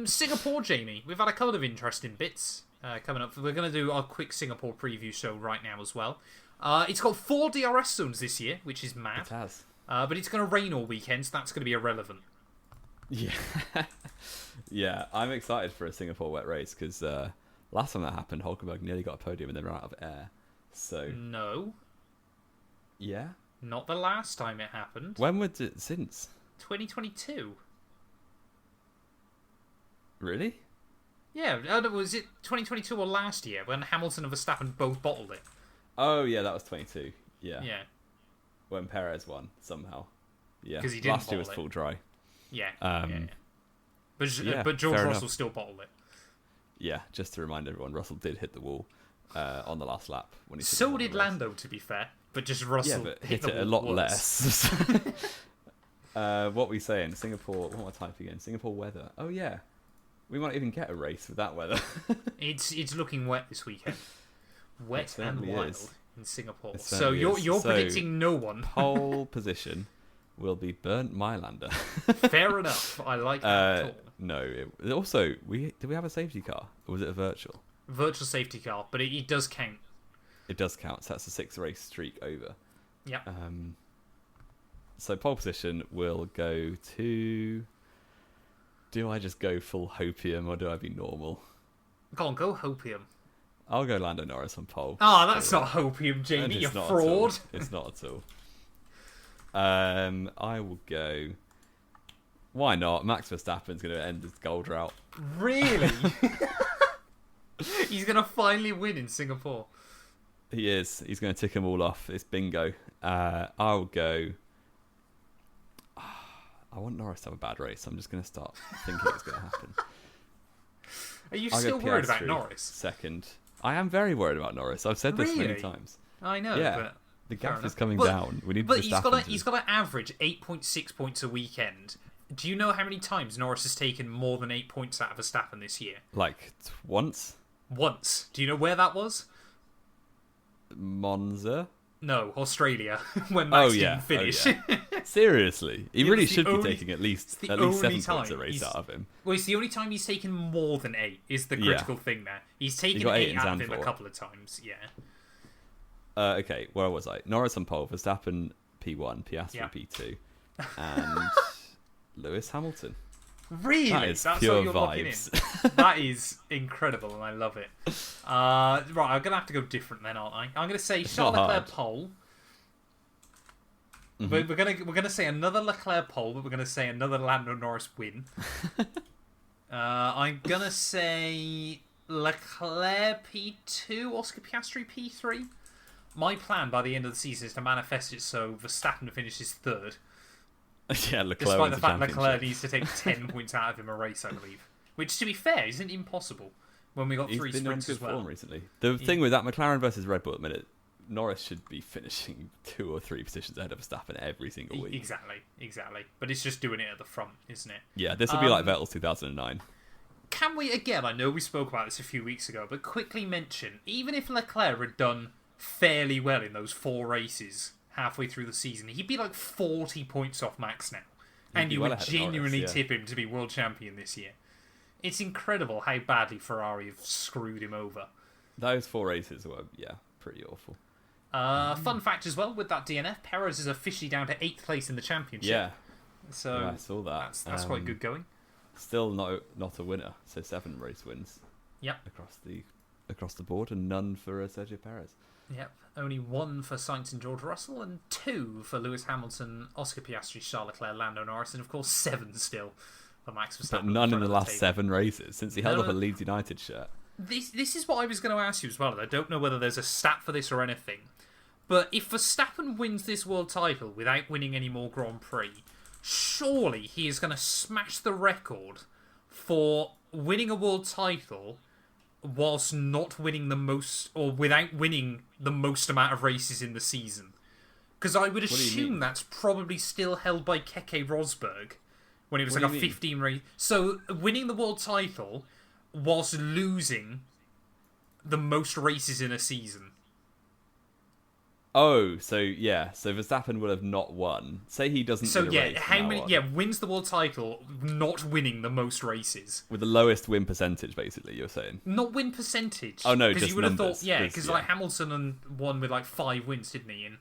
Singapore, Jamie. We've had a couple of interesting bits coming up. We're going to do our quick Singapore preview show right now as well. It's got 4 DRS zones this year, which is mad. It has. But it's going to rain all weekend, so that's going to be irrelevant. Yeah. Yeah, I'm excited for a Singapore wet race because last time that happened, Hulkenberg nearly got a podium and then ran out of air. So no. Yeah? Not the last time it happened. When was it since? 2022. Really? Yeah, was it 2022 or last year when Hamilton and Verstappen both bottled it? Oh, yeah, that was 22. Yeah. Yeah. When Perez won, somehow. Yeah. Because he didn't last year was full dry. Yeah. Yeah. But George Russell still bottled it. yeah, just to remind everyone, Russell did hit the wall on the last lap when he. So did Lando, to be fair, but just Russell hit it a lot less. What were we saying? Singapore. What am I typing in? Singapore weather. Oh yeah, we might even get a race with that weather. It's looking wet this weekend. Wet and wild in Singapore. So you're predicting no one. Pole position will be Bernd Mailander. Fair enough. I like that. No. Also, did we have a safety car, or was it a virtual? Virtual safety car, but it does count. It does count. So that's a 6-race streak over. Yeah. So pole position will go to. Do I just go full hopium or do I be normal? Go hopium. I'll go Lando Norris on pole. Oh, that's not hopium, Jamie. You're fraud. It's not at all. I will go. Why not? Max Verstappen's going to end his goal drought. Really? He's going to finally win in Singapore. He is. He's going to tick them all off. It's bingo. I'll go. I want Norris to have a bad race. I'm just going to start thinking it's going to happen. Are you still worried about Norris? Second. I am very worried about Norris. I've said this many times. I know. Yeah. But the gap is coming down. We need but he's got to average 8.6 points a weekend. Do you know how many times Norris has taken more than 8 points out of Verstappen this year? Like once? Once. Do you know where that was? Monza? No, Australia. When Max didn't finish. Oh, yeah. Seriously, he really should be taking at least 7 points a race out of him. Well, it's the only time he's taken more than 8 is the critical thing there. He's taken 8 out of him a couple of times. Yeah. Okay, where was I? Norris on pole, Verstappen P1, Piastri P2, and Lewis Hamilton. Really? That's pure what you're vibes. Locking in. That is incredible, and I love it. Right, I'm going to have to go different then, aren't I? I'm going to say Charles Leclerc pole. Mm-hmm. We're gonna say another Leclerc pole, but we're gonna say another Lando Norris win. I'm gonna say Leclerc P2, Oscar Piastri P3. My plan by the end of the season is to manifest it so Verstappen finishes third. Yeah, Leclerc. Despite the fact Leclerc needs to take 10 points out of him a race, I believe. Which, to be fair, isn't impossible when we got 3 sprints as well. Form recently. The thing with that McLaren versus Red Bull at the minute, Norris should be finishing 2 or 3 positions ahead of Verstappen every single week. Exactly. But it's just doing it at the front, isn't it? Yeah, this will be like Vettel's 2009. Can we, again, I know we spoke about this a few weeks ago, but quickly mention, even if Leclerc had done fairly well in those 4 races halfway through the season, he'd be like 40 points off Max now. And you would genuinely tip him to be world champion this year. It's incredible how badly Ferrari have screwed him over. Those 4 races were, pretty awful. Fun fact as well, with that DNF, Perez is officially down to 8th place in the championship. Yeah. So I saw that. That's quite good going. Still not a winner. So 7 race wins. Yep. Across the board, and none for Sergio Perez. Yep. Only 1 for Sainz and George Russell, and 2 for Lewis Hamilton, Oscar Piastri, Charles Leclerc, Lando Norris, and of course 7 still for Max Verstappen. But none in the last 7 races since he held up a Leeds United shirt. This is what I was going to ask you as well. I don't know whether there's a stat for this or anything. But if Verstappen wins this world title without winning any more Grand Prix, surely he is going to smash the record for winning a world title whilst not winning the most, or without winning the most amount of races in the season. Because I would assume that's probably still held by Keke Rosberg when it was like a 15 race. So winning the world title whilst losing the most races in a season. Oh, so Verstappen would have not won. Say he doesn't. So wins the world title, not winning the most races with the lowest win percentage. Basically, you're saying not win percentage. Oh no, because just you would have numbers. thought because like Hamilton won with like 5 wins, didn't he, in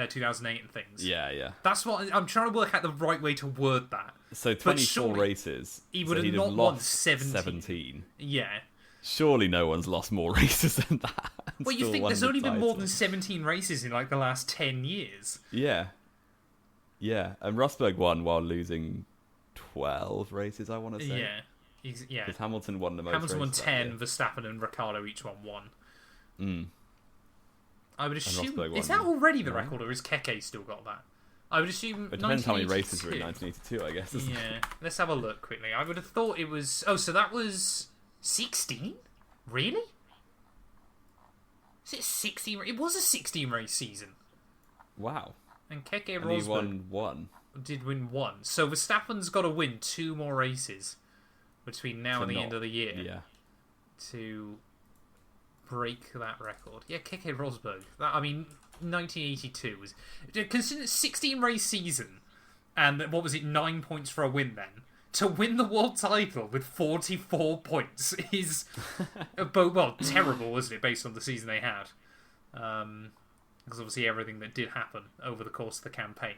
2008 and things? Yeah. That's what I'm trying to work out the right way to word that. So 24 races. He would have not won 17. Yeah. Surely no one's lost more races than that. Well, you think there's only been more than 17 races in like the last 10 years. Yeah. And Rosberg won while losing 12 races, I want to say. Yeah. Because Hamilton won the most. Hamilton won 10, Verstappen and Ricciardo each won 1. I would assume... Is that already the record, or has Keke still got that? I would assume... It depends how many races were in 1982, I guess. Let's have a look quickly. I would have thought it was... Oh, so that was 16? Really? Is it 16? It was a 16 race season. Wow. And Keke And he Rosberg won one. did win one. So Verstappen's got to win 2 more races between now and the end of the year. Yeah. To break that record. Yeah, Keke Rosberg. That, I mean, 1982 was... Consider 16 race season, and what was it, 9 points for a win then? To win the world title with 44 points is... well, terrible, wasn't it, based on the season they had? Because obviously everything that did happen over the course of the campaign.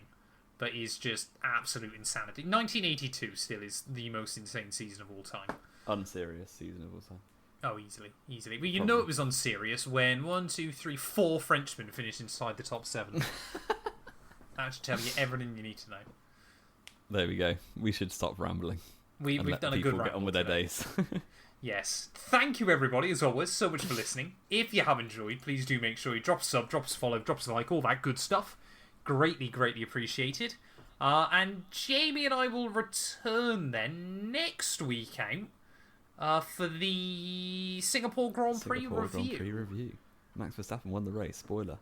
But is just absolute insanity. 1982 still is the most insane season of all time. Unserious season of all time. Oh, easily. Well, you know it was unserious when 4 Frenchmen finished inside the top 7. That should tell you everything you need to know. There we go. We should stop rambling. We've done a good ramble get on with their days. Yes. Thank you, everybody, as always, so much for listening. If you have enjoyed, please do make sure you drop a sub, drop us a follow, drop us a like, all that good stuff. Greatly appreciated. And Jamie and I will return then next week out for the Singapore Grand Prix review. Grand Prix review. Max Verstappen won the race. Spoiler.